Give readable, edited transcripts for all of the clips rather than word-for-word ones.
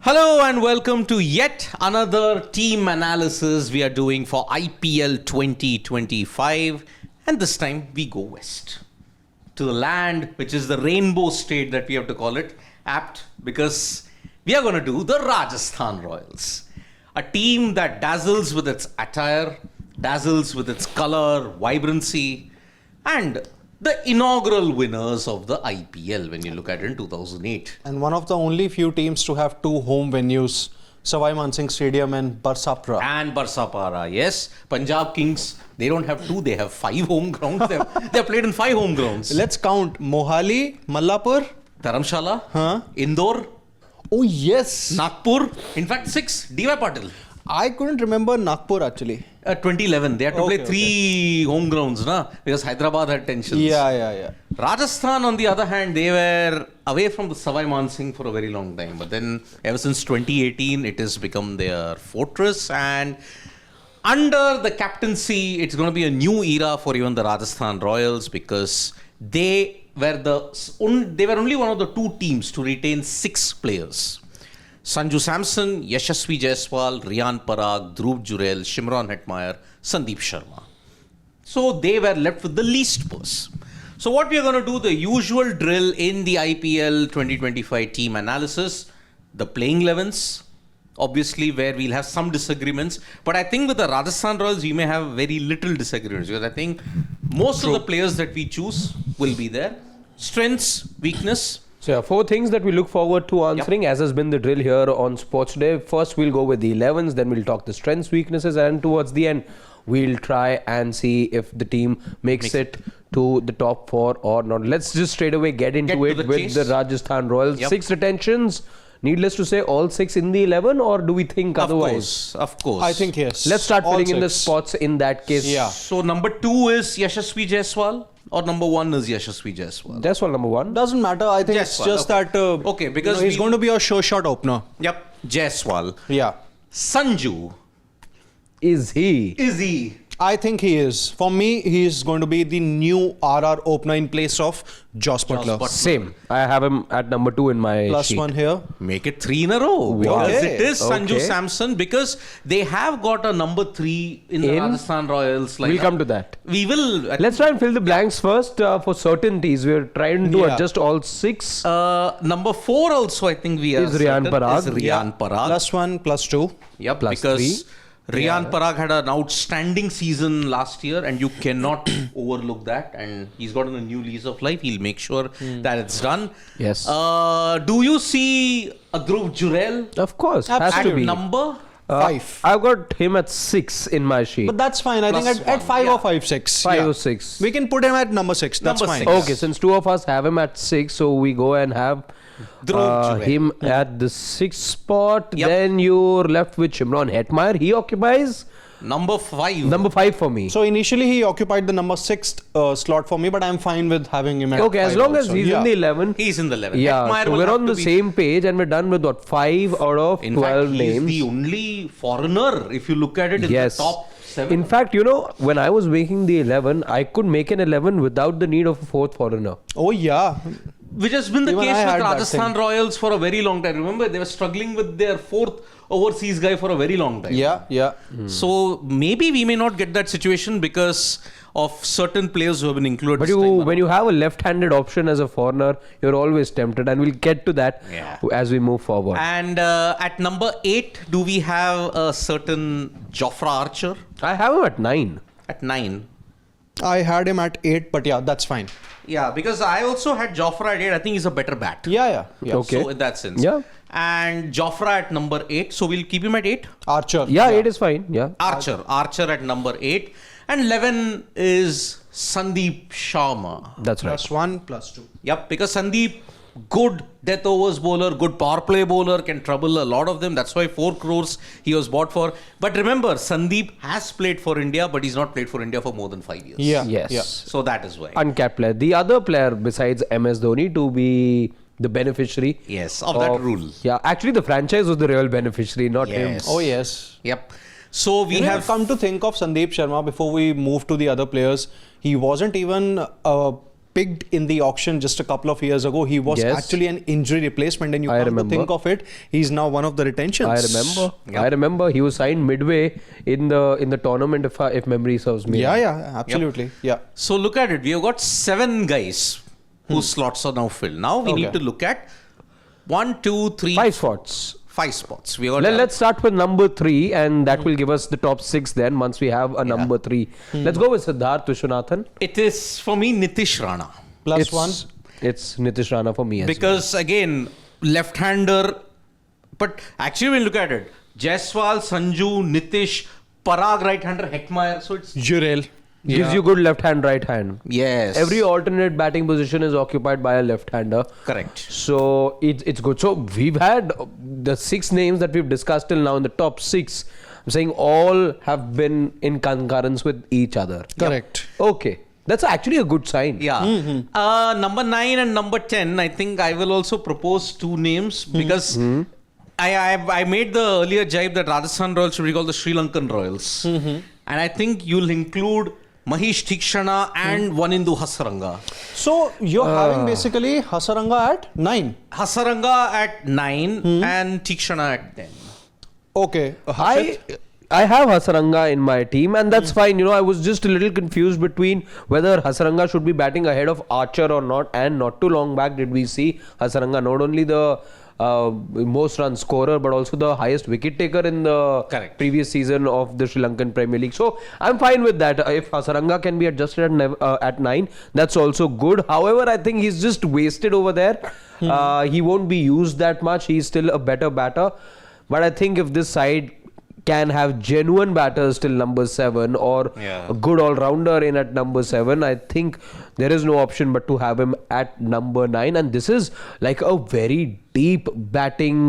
Hello and welcome to yet another team analysis we are doing for IPL 2025, and this time we go west to the land which is the rainbow state that we have to call it, apt because we are going to do the Rajasthan Royals, a team that dazzles with its attire, dazzles with its color, vibrancy, and the inaugural winners of the IPL when you look at it in 2008. And one of the only few teams to have two home venues, Savai Mansingh Stadium and Barsapra. And Barsapara, yes. Punjab Kings, they don't have two, they have 5 home grounds. They've played in 5 home grounds. Let's count Mohali, Mallapur, Dharamshala, Indore, oh yes, Nagpur, in fact 6, D.Y. Patil. I couldn't remember Nagpur actually. 2011, they had to play 3 home grounds, because Hyderabad had tensions. Yeah. Rajasthan, on the other hand, they were away from the Savai Mansingh for a very long time. But then, ever since 2018, it has become their fortress. And under the captaincy, it's going to be a new era for even the Rajasthan Royals because they were only one of the 2 teams to retain 6 players. Sanju Samson, Yashasvi Jaiswal, Riyan Parag, Dhruv Jurel, Shimron Hetmeyer, Sandeep Sharma. So they were left with the least purse. So what we are going to do, the usual drill in the IPL 2025 team analysis, the playing 11s, obviously where we'll have some disagreements. But I think with the Rajasthan Royals, we may have very little disagreements because I think most of the players that we choose will be there. Strengths, weakness. So 4 things that we look forward to answering, as has been the drill here on Sports Day. First, we'll go with the 11s, then we'll talk the strengths, weaknesses, and towards the end, we'll try and see if the team makes it to the top 4 or not. Let's just straight away get into it with the Rajasthan Royals. 6 retentions. Needless to say, all 6 in the 11, or do we think otherwise? Of course. I think yes. Let's start all filling in the 6. spots in that case. Yeah. So number 2 is Yashasvi Jaiswal, or number 1 is Yashasvi Jaiswal? Jaiswal number 1. Doesn't matter. I think it's just that. Okay, because he's going to be a sure shot opener. Yep, Jaiswal. Yeah. Sanju. Is he? Is he? I think he is. For me, he is going to be the new RR opener in place of Joss Butler. Same. I have him at number 2 in my Plus sheet. 1 here. Make it 3 in a row. Because Okay. it is Sanju Okay. Samson, because they have got a number 3 in the Rajasthan Royals. We'll come to that. We will. Let's try and fill the blanks first for certainties. We're trying to adjust all 6. Number 4 also, I think we are. Is Riyan Parag. Is Riyan Parag. Plus 1, plus 2. Yep, plus because 3. Riyan Parag had an outstanding season last year, and you cannot overlook that. And he's gotten a new lease of life. He'll make sure that it's done. Yes. Do you see a Dhruv Jurel Of course. Has to at be. number? 5. I've got him at 6 in my sheet. But that's fine. I think Plus at 5 1, or 5, 6. 5 or 6. We can put him at number 6. That's Number fine. 6. Okay, since 2 of us have him at 6, so we go and have Dhruv Jurel. him at the 6th spot. Yep. Then you're left with Shimron Hetmeyer. He occupies Number 5. number 5 for me. So initially he occupied the number 6th slot for me, but I'm fine with having him at Okay, 5 as long as also. he's in the 11. He's in the 11. Yeah, Hetmeyer so will we're have on to the be- same page and we're done with what, 5 out of In 12 fact, names. he's the only foreigner, if you look at it, in Yes. the top 7. In fact, you know, when I was making the 11, I could make an 11 without the need of a 4th foreigner. Oh yeah. Which has been the Even case I with had that Rajasthan thing. Royals for a very long time. Remember, they were struggling with their 4th overseas guy for a very long time. Yeah. So maybe we may not get that situation because of certain players who have been included. But this time when you have a left-handed option as a foreigner, you're always tempted, and we'll get to that as we move forward. And at number 8, do we have a certain Jofra Archer? I have him at 9. At 9. I had him at 8, but yeah, that's fine. Yeah, because I also had Jofra at 8. I think he's a better bat. Yeah. Okay. So in that sense. Yeah. And Jofra at number 8. So we'll keep him at 8. Archer. Yeah, 8 is fine. Yeah. Archer at number 8. And 11 is Sandeep Sharma. That's right. Plus 1, plus 2. Yep, because Sandeep, good death overs bowler, good power play bowler, can trouble a lot of them. That's why 4 crores he was bought for. But remember, Sandeep has played for India, but he's not played for India for more than 5 years. Yeah. Yes. Yeah. So that is why. Uncapped player. The other player besides MS Dhoni to be the beneficiary. Yes, of that rule. Yeah, actually the franchise was the real beneficiary, not him. Yes. Oh yes. Yep. So we have come to think of Sandeep Sharma before we move to the other players. He wasn't even picked in the auction just a couple of years ago. He was Yes. actually an injury replacement, and you I come remember. to think of it, he's now one of the retentions. I remember. I remember he was signed midway in the tournament, if memory serves me. Yeah, absolutely. Yeah. So look at it. We have got 7 guys whose slots are now filled. Now we need Okay. to look at 1, 2, 3, 5 spots. 5 spots. We got Let's start with number 3, and that will give us the top 6 then once we have a number 3. Let's go with Siddharth Vishwanathan. It is for me Nitish Rana. Plus one. It's Nitish Rana for me as Because again, left-hander. But actually, when you look at it, Jaiswal, Sanju, Nitish, Parag, right-hander, Heckmeyer. So it's Jurel. well. Gives you good left hand, right hand. yes, Every alternate batting position is occupied by a left-hander. correct. So it's good. So we've had the 6 names that we've discussed till now in the top 6. I'm saying all have been in concurrence with each other. Correct. Okay. That's actually a good sign. Yeah. Number 9 and number 10, I think I will also propose 2 names because I made the earlier jibe that Rajasthan Royals should be called the Sri Lankan Royals. And I think you'll include Mahesh Theekshana and Vanindu Hasaranga. So you're having basically Hasaranga at 9. Hasaranga at 9 and Theekshana at 10. Okay. Harshit? I have Hasaranga in my team, and that's fine. I was just a little confused between whether Hasaranga should be batting ahead of Archer or not. And not too long back did we see Hasaranga not only the most run scorer but also the highest wicket taker in the Correct. previous season of the Sri Lankan Premier League. So I'm fine with that. If Hasaranga can be adjusted at 9, that's also good. However, I think he's just wasted over there. He won't be used that much. He's still a better batter. But I think if this side can have genuine batters till number 7 or Yeah. a good all-rounder in at number 7, I think there is no option but to have him at number 9. And this is like a very deep batting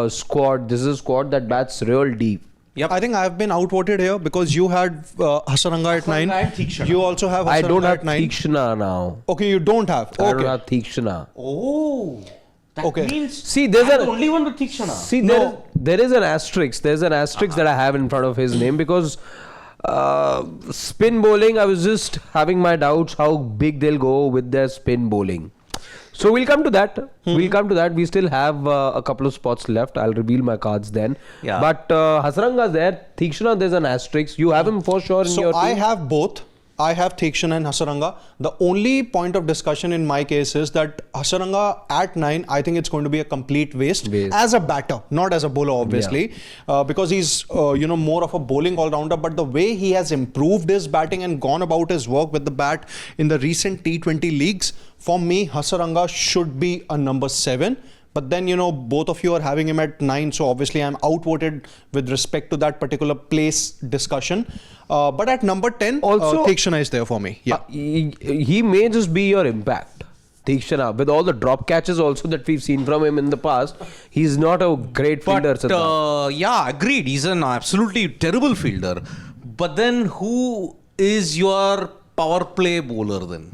squad. This is a squad that bats real deep. Yep. I think I've been outvoted here because you had Hasaranga at 9. and Theekshana. You also have Hasaranga I don't have at 9. Theekshana now. Okay, you don't have. I don't Okay. have Theekshana. Oh, that Okay. means See, there's I'm a- the only one with Theekshana. See, No. there is an asterisk. There's an asterisk that I have in front of his name because spin bowling, I was just having my doubts how big they'll go with their spin bowling. So we'll come to that. We'll come to that. We still have a couple of spots left. I'll reveal my cards then. Yeah. But Hasaranga's there. Theekshana, there's an asterisk. You have him for sure in your So I team. have both. I have Theekshana and Hasaranga. The only point of discussion in my case is that Hasaranga at 9, I think it's going to be a complete waste. As a batter, not as a bowler, obviously, because he's more of a bowling all-rounder. But the way he has improved his batting and gone about his work with the bat in the recent T20 leagues, for me, Hasaranga should be a number 7. But then, both of you are having him at 9. So obviously, I'm outvoted with respect to that particular place discussion. But at number 10, Also- Theekshana is there for me. Yeah. He may just be your impact. Theekshana, with all the drop catches also that we've seen from him in the past, he's not a great fielder. But Siddharth. yeah, agreed. He's an absolutely terrible fielder. But then who is your power play bowler then?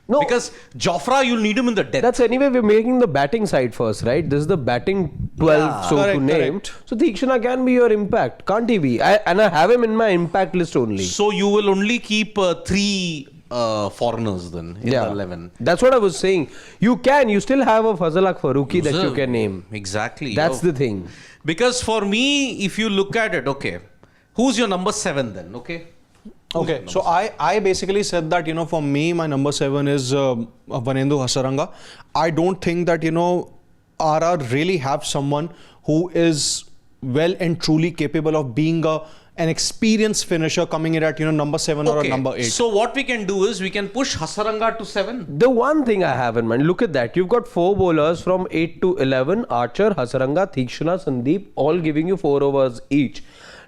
No. Because Jofra, you'll need him in the death. That's anyway, we're making the batting side first, right? This is the batting 12, Yeah. so to Correct, name. correct. So Theekshana can be your impact, can't he be? I have him in my impact list only. So you will only keep 3 foreigners then in the 11. That's what I was saying. You still have a Fazalak Farooqi that you can name. Exactly. That's the thing. Because for me, if you look at it, okay, who's your number 7 then? Okay. Okay, so I basically said that, for me, my number 7 is Vanindu Hasaranga. I don't think that, RR really have someone who is well and truly capable of being an experienced finisher coming in at, number 7 or a number 8. So what we can do is we can push Hasaranga to 7. The one thing I have in mind, look at that. You've got 4 bowlers from 8 to 11, Archer, Hasaranga, Theekshana, Sandeep, all giving you 4 overs each.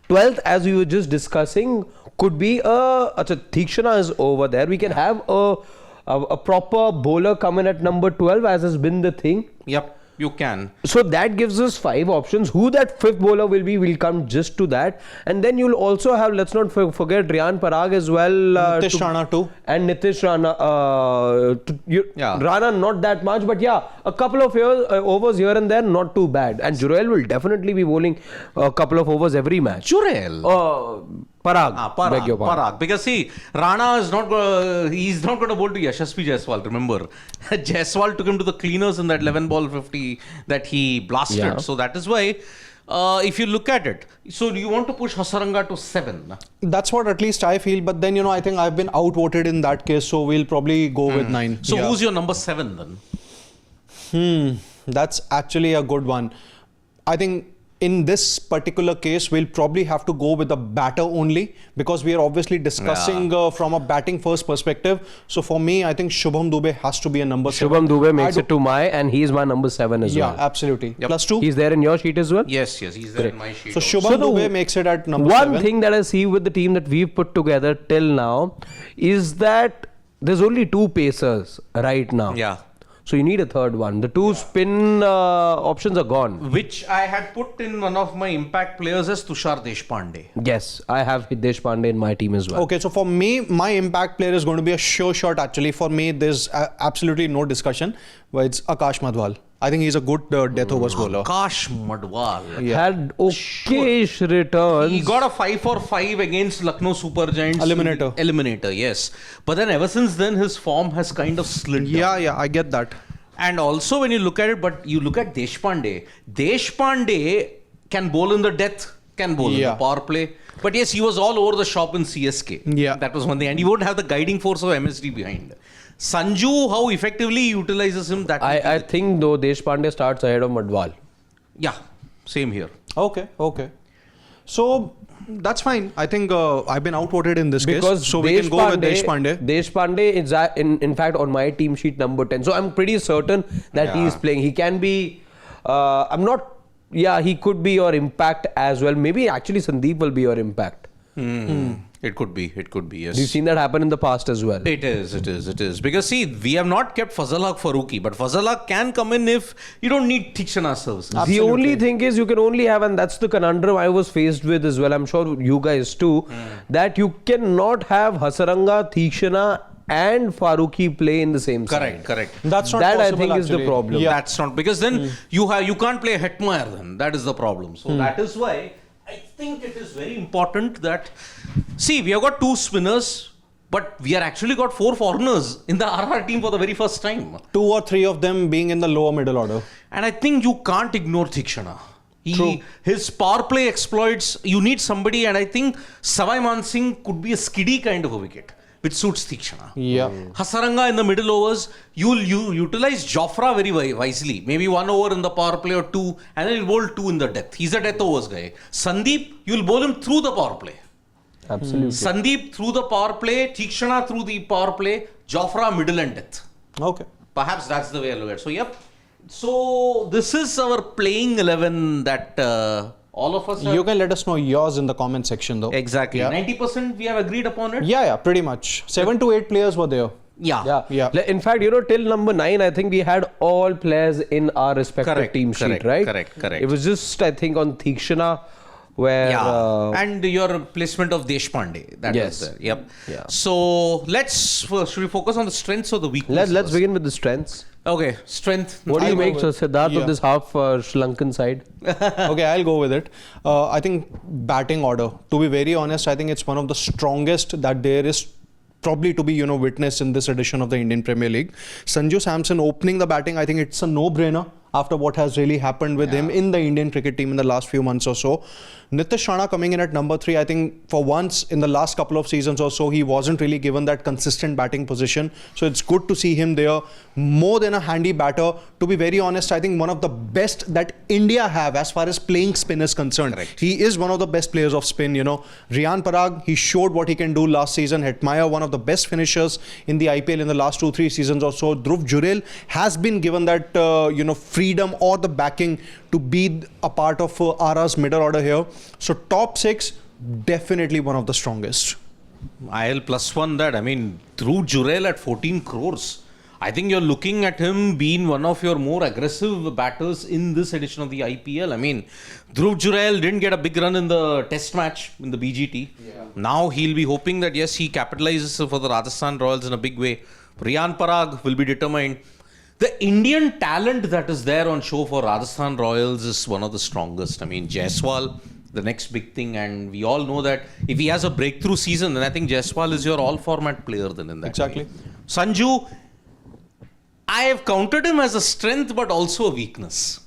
12th, as we were just discussing, could be Theekshana is over there. We can have a proper bowler come in at number 12, as has been the thing. Yep, you can. So that gives us 5 options. Who that 5th bowler will be, we'll come just to that. And then you'll also have, let's not forget Riyan Parag as well. Nitish Rana too. And Nitish Rana. Rana not that much, but yeah, a couple of overs here and there, not too bad. And Jurel will definitely be bowling a couple of overs every match. Jurel. Parag. Beg your pardon. Parag. Because see, Rana is not he's not going to bowl to Yashasvi Jaiswal, remember. Jaiswal took him to the cleaners in that 11 ball 50 that he blasted. Yeah. So that is why, if you look at it, so you want to push Hasaranga to 7. That's what at least I feel. But then, I think I've been outvoted in that case. So we'll probably go with 9. So who's your number 7 then? That's actually a good one. I think in this particular case, we'll probably have to go with the batter only because we are obviously discussing from a batting first perspective. So for me, I think Shubham Dube has to be a number 7. Shubham Dube makes it to my, and he's my number 7 as well. Yeah, absolutely. Yep. Plus 2. He's there in your sheet as well? Yes, he's there in my sheet. So also. Shubham Dube makes it at number One 7. thing that I see with the team that we've put together till now is that there's only 2 pacers right now. Yeah. So you need a third one. The 2 spin options are gone. Which I had put in one of my impact players as Tushar Deshpande. Yes, I have Hitesh Pandey in my team as well. Okay, so for me, my impact player is going to be a sure shot actually. For me, there's absolutely no discussion. But it's Akash Madhwal. I think he's a good death overs bowler. Akash Madhwal. Had okayish returns. He got a 5 for 5 against Lucknow Super Giants. Eliminator, yes. But then ever since then, his form has kind of slid down. Yeah, I get that. And also when you look at it, but you look at Deshpande. Deshpande can bowl in the death, can bowl in the power play. But yes, he was all over the shop in CSK. Yeah. That was one thing. And he won't have the guiding force of MSD behind. Sanju, how effectively he utilizes him, that I think though Deshpande starts ahead of Madhwal. Yeah, same here. Okay. So that's fine. I think I've been outvoted in this Because case. So we can go with Deshpande. Deshpande is in fact on my team sheet number 10. So I'm pretty certain that he is playing. He can be, he could be your impact as well. Maybe actually Sandeep will be your impact. It could be, yes. You've seen that happen in the past as well. It is. Because see, we have not kept Fazal Haq Farooqi, but Fazal Haq can come in if you don't need Tikshana services. The only thing is you can only have, and that's the conundrum I was faced with as well, I'm sure you guys too, that you cannot have Hasaranga, Tikshana and Farooqi play in the same side. Correct. That's not that possible, I think actually. is the problem. Yeah. That's not, because then you can't play Hetmeyer then. That is the problem. So that is why I think it is very important that, see, we have got 2 spinners, but we have actually got 4 foreigners in the RR team for the very first time. 2 or 3 of them being in the lower middle order. And I think you can't ignore Tikshana. His power play exploits, you need somebody, and I think Savai Mansingh could be a skiddy kind of a wicket, which suits Tikshana. Yeah. Hasaranga in the middle overs, you utilize Jofra very wisely. Maybe 1 over in the power play or 2, and then you'll bowl 2 in the death. He's a death overs guy. Sandeep, you'll bowl him through the power play. Absolutely. Sandeep through the power play, Tikshana through the power play, Jofra middle and death. Okay. Perhaps that's the way I look at it. So, yep. So, this is our playing 11 that all of us have. You can let us know yours in the comment section though. Exactly. Yeah. 90% we have agreed upon it? Yeah, pretty much. 7 to 8 players were there. Yeah. In fact, till number 9, I think we had all players in our respective team sheet, right? Correct. It was just, I think, on Tikshana where... and your placement of Deshpande. That was there. Yep. Yeah. So, should we focus on the strengths or the weaknesses? Let's begin with the strengths. Okay, strength. What do you make, Siddharth, of this half Sri Lankan side? Okay, I'll go with it. I think batting order. To be very honest, I think it's one of the strongest that there is probably to be witnessed in this edition of the Indian Premier League. Sanju Samson opening the batting, I think it's a no-brainer after what has really happened with him in the Indian cricket team in the last few months or so. Nitish Rana coming in at number 3, I think for once in the last couple of seasons or so, he wasn't really given that consistent batting position. So it's good to see him there. More than a handy batter. To be very honest, I think one of the best that India have as far as playing spin is concerned. Correct. He is one of the best players of spin, Riyan Parag, he showed what he can do last season. Hetmeyer, one of the best finishers in the IPL in the last 2-3 seasons or so. Dhruv Jurel has been given that, freedom or the backing to be a part of RR's middle order here. So top 6, definitely one of the strongest. I'll +1 that. I mean, Dhruv Jurel at 14 crores. I think you're looking at him being one of your more aggressive batters in this edition of the IPL. I mean, Dhruv Jurel didn't get a big run in the test match in the BGT. Now he'll be hoping that, yes, he capitalizes for the Rajasthan Royals in a big way. Riyan Parag will be determined. The Indian talent that is there on show for Rajasthan Royals is one of the strongest. I mean, Jaiswal, the next big thing, and we all know that if he has a breakthrough season, then I think Jaiswal is your all-format player then in that. Exactly. Way. Sanju, I have counted him as a strength but also a weakness.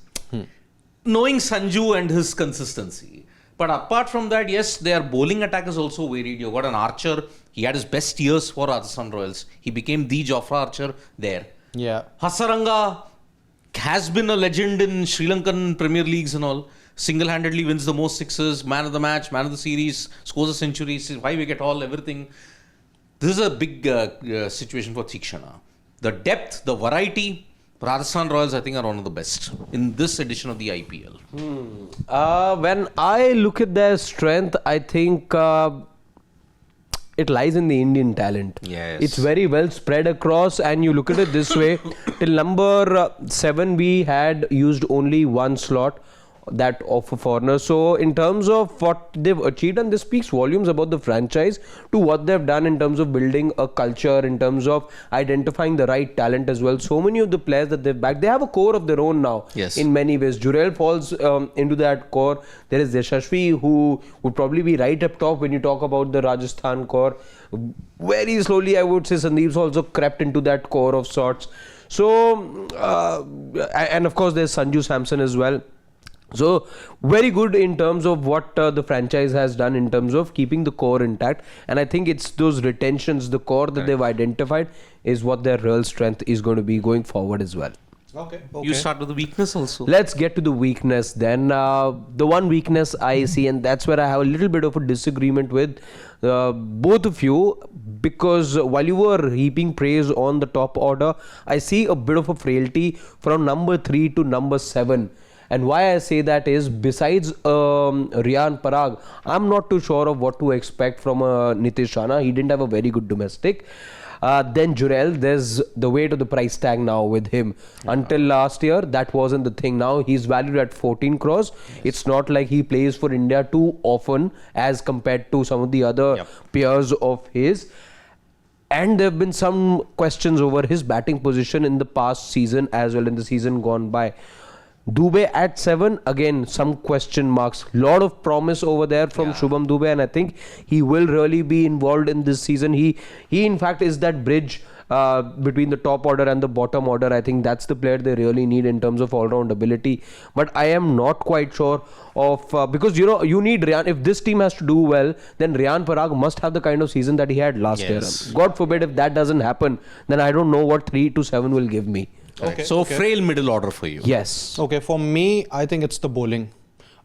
Knowing Sanju and his consistency. But apart from that, yes, their bowling attack is also varied. You've got an Archer. He had his best years for Rajasthan Royals. He became the Jofra Archer there. Yeah. Hasaranga has been a legend in Sri Lankan Premier Leagues and all. Single-handedly wins the most sixes, man of the match, man of the series, scores a century, 5-wicket haul, everything. This is a big situation for Theekshana. The depth, the variety, Rajasthan Royals, I think, are one of the best in this edition of the IPL. When I look at their strength, I think it lies in the Indian talent. Yes. It's very well spread across, and you look at it this way. Till number 7, we had used only one slot, that of a foreigner. So in terms of what they've achieved, and this speaks volumes about the franchise to what they've done in terms of building a culture, in terms of identifying the right talent as well. So many of the players that they've backed, they have a core of their own now. Yes. In many ways, Jurel falls into that core. There is Yashashvi, who would probably be right up top when you talk about the Rajasthan core. Very slowly, I would say Sandeep's also crept into that core of sorts. So and of course there's Sanju Samson as well. So very good in terms of what the franchise has done in terms of keeping the core intact, and I think it's those retentions, the core that they've identified is what their real strength is going to be going forward as well. Okay. You start with the weakness also. Let's get to the weakness then. The one weakness I see, and that's where I have a little bit of a disagreement with both of you, because while you were heaping praise on the top order, I see a bit of a frailty from number 3 to number 7. And why I say that is, besides Riyan Parag, I'm not too sure of what to expect from Nitish Rana. He didn't have a very good domestic. Then Jurel, there's the weight of the price tag now with him. Yeah. Until last year, that wasn't the thing. Now he's valued at 14 crores. Yes. It's not like he plays for India too often as compared to some of the other peers of his. And there have been some questions over his batting position in the past season as well in the season gone by. Dubey at 7, again some question marks. Lot of promise over there from Shubham Dubey, and I think he will really be involved in this season. He in fact is that bridge between the top order and the bottom order. I think that's the player they really need in terms of all-round ability. But I am not quite sure of because you need Riyan. If this team has to do well, then Riyan Parag must have the kind of season that he had last year. God forbid if that doesn't happen, then I don't know what 3 to 7 will give me. Okay. So frail middle order for you. Yes. Okay, for me, I think it's the bowling.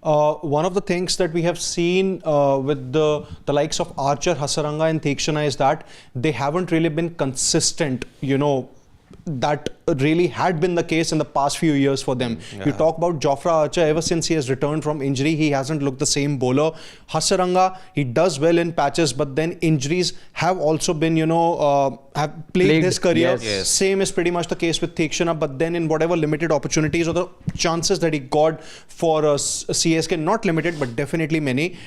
One of the things that we have seen with the likes of Archer, Hasaranga and Theekshana is that they haven't really been consistent, that really had been the case in the past few years for them. You talk about Jofra Archer, ever since he has returned from injury, he hasn't looked the same bowler. Hasaranga, he does well in patches, but then injuries have also been, have plagued his career. Yes. Same is pretty much the case with Theekshana, but then in whatever limited opportunities or the chances that he got for CSK, not limited, but definitely many,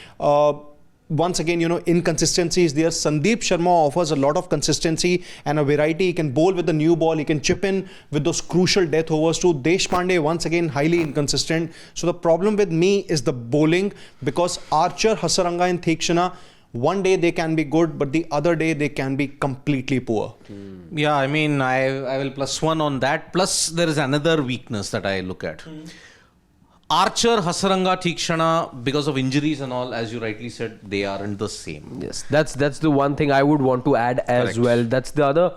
once again, inconsistency is there. Sandeep Sharma offers a lot of consistency and a variety. He can bowl with the new ball. He can chip in with those crucial death overs too. Deshpande, once again, highly inconsistent. So the problem with me is the bowling, because Archer, Hasaranga and Theekshana, one day they can be good, but the other day they can be completely poor. Yeah, I mean, I will +1 on that. Plus, there is another weakness that I look at. Archer, Hasaranga, Theekshana, because of injuries and all, as you rightly said, they aren't the same. Yes, that's the one thing I would want to add as well. That's the other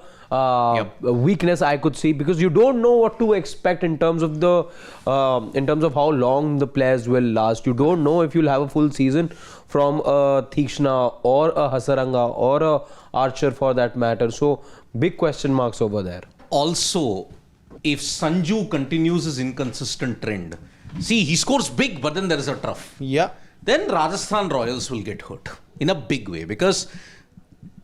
weakness I could see, because you don't know what to expect in terms of the in terms of how long the players will last. You don't know if you'll have a full season from a Theekshana or a Hasaranga or a Archer for that matter. So big question marks over there. Also, if Sanju continues his inconsistent trend, see, he scores big, but then there is a trough. Yeah. Then Rajasthan Royals will get hurt in a big way, because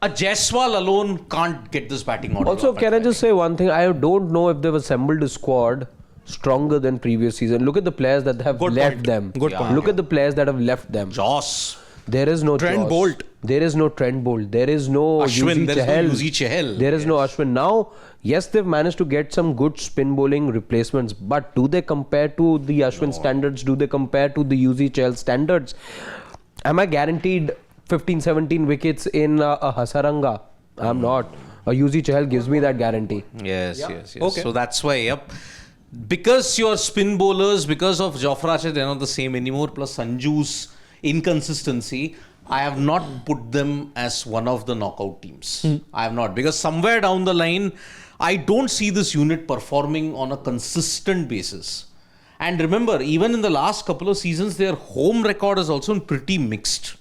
a Jaiswal alone can't get this batting order. Also, can I just say one thing? I don't know if they've assembled a squad stronger than previous season. Look at the players that have left them. Good point. Look at the players that have left them. Joss, There is no Trent Joss. Bolt. There is no Trent Bolt. There is no Ashwin, there is no Chahal. Yuzi Chahal. There is no Ashwin. Now, yes, they've managed to get some good spin bowling replacements, but do they compare to the Ashwin standards? Do they compare to the Yuzi Chahal standards? Am I guaranteed 15, 17 wickets in a Hasaranga? I'm not. A Yuzi Chahal gives me that guarantee. Yes. Okay. So that's why, because your spin bowlers, because of Jofra Archer, they're not the same anymore, plus Sanju's inconsistency, I have not put them as one of the knockout teams. I have not. Because somewhere down the line, I don't see this unit performing on a consistent basis. And remember, even in the last couple of seasons, their home record is also pretty mixed.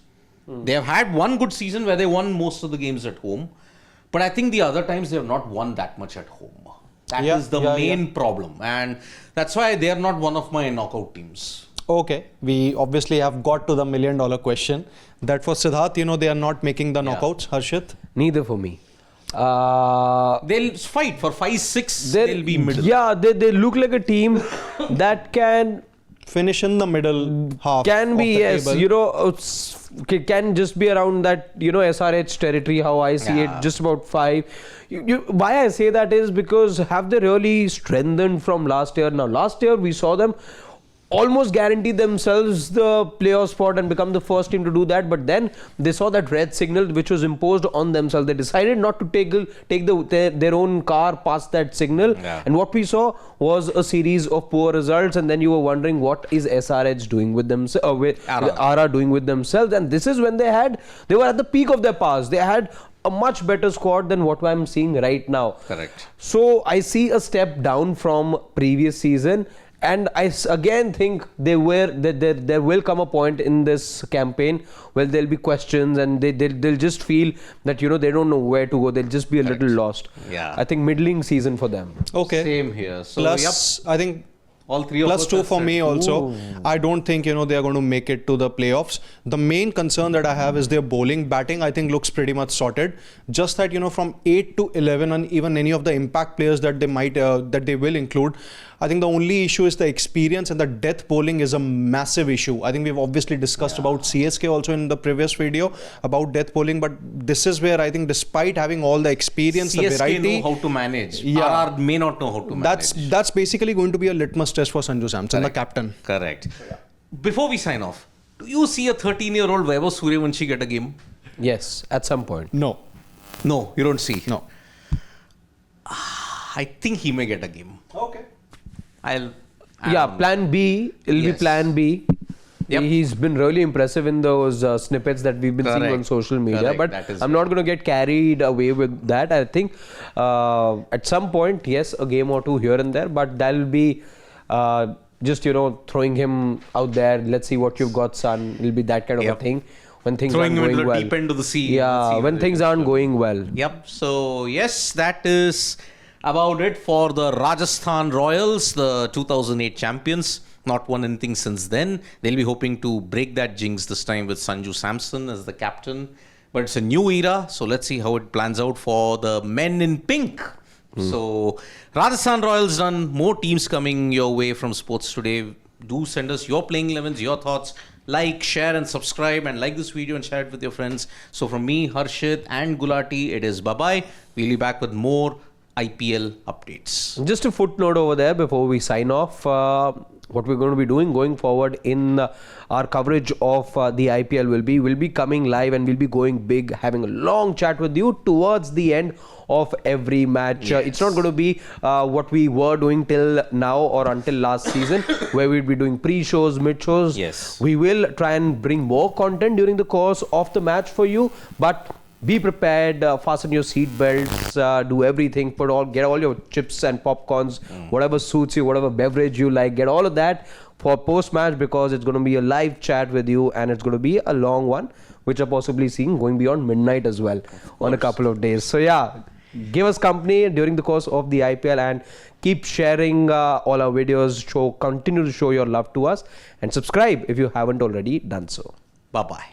They have had one good season where they won most of the games at home. But I think the other times they have not won that much at home. That is the main problem. And that's why they are not one of my knockout teams. Okay, we obviously have got to the $1 million question. That for Siddharth, they are not making the knockouts. Harshit? Neither for me. They'll fight for 5-6. They'll be middle. Yeah, they look like a team that can Finish in the middle half. can of be, the yes, table. can just be around that, SRH territory, how I see it, just about 5. Why I say that is because have they really strengthened from last year? Now, last year we saw them almost guarantee themselves the playoff spot and become the first team to do that, but then they saw that red signal which was imposed on themselves. They decided not to take their own car past that signal, and what we saw was a series of poor results, and then you were wondering what is SRH doing with themselves, Ara doing with themselves, and this is when they were at the peak of their powers. They had a much better squad than what I'm seeing right now. Correct. So I see a step down from previous season. And I again think there will come a point in this campaign where there'll be questions and they'll just feel that they don't know where to go. They'll just be a little lost. Yeah. I think middling season for them. Okay. Same here. So, Plus, I think all three of us +2 have for said- me also. I don't think, they are going to make it to the playoffs. The main concern that I have is their bowling. Batting, I think, looks pretty much sorted. Just that, from 8 to 11 and even any of the impact players that they might, that they will include, I think the only issue is the experience, and the death bowling is a massive issue. I think we've obviously discussed about CSK also in the previous video about death bowling, but this is where I think despite having all the experience, the CSK variety, know how to manage. Yeah. RR may not know how to manage. that's basically going to be a litmus test for Sanju Samson, the captain. Correct. Before we sign off, do you see a 13-year-old Vaibhav Suryavanshi get a game? Yes, at some point. No. No, you don't see. No. I think he may get a game. Okay. Plan B. It'll be plan B. Yep. He's been really impressive in those snippets that we've been seeing on social media. Correct. But That is I'm not going to get carried away with that. I think at some point, yes, a game or two here and there, but that'll be just throwing him out there. Let's see what you've got, son. It'll be that kind of a thing. When things Throwing aren't him going into the well. deep end of the sea. Yeah, when things aren't going well. Yep. So, yes, that is about it for the Rajasthan Royals, the 2008 champions. Not won anything since then. They'll be hoping to break that jinx this time with Sanju Samson as the captain. But it's a new era, so let's see how it plans out for the men in pink. So, Rajasthan Royals done. More teams coming your way from Sports Today. Do send us your playing 11s, your thoughts. Like, share and subscribe, and like this video and share it with your friends. So from me, Harshit and Gulati, it is bye-bye. We'll be back with more IPL updates. Just a footnote over there before we sign off. What we're going to be doing going forward in our coverage of the IPL will be coming live, and we'll be going big, having a long chat with you towards the end of every match. It's not going to be what we were doing till now or until last season, where we'd be doing pre-shows, mid-shows. Yes. We will try and bring more content during the course of the match for you, but be prepared, fasten your seat belts, do everything, get all your chips and popcorns, whatever suits you, whatever beverage you like, get all of that for post-match, because it's going to be a live chat with you, and it's going to be a long one, which are possibly seeing going beyond midnight as well on a couple of days. So yeah, give us company during the course of the IPL, and keep sharing all our videos, continue to show your love to us, and subscribe if you haven't already done so. Bye-bye.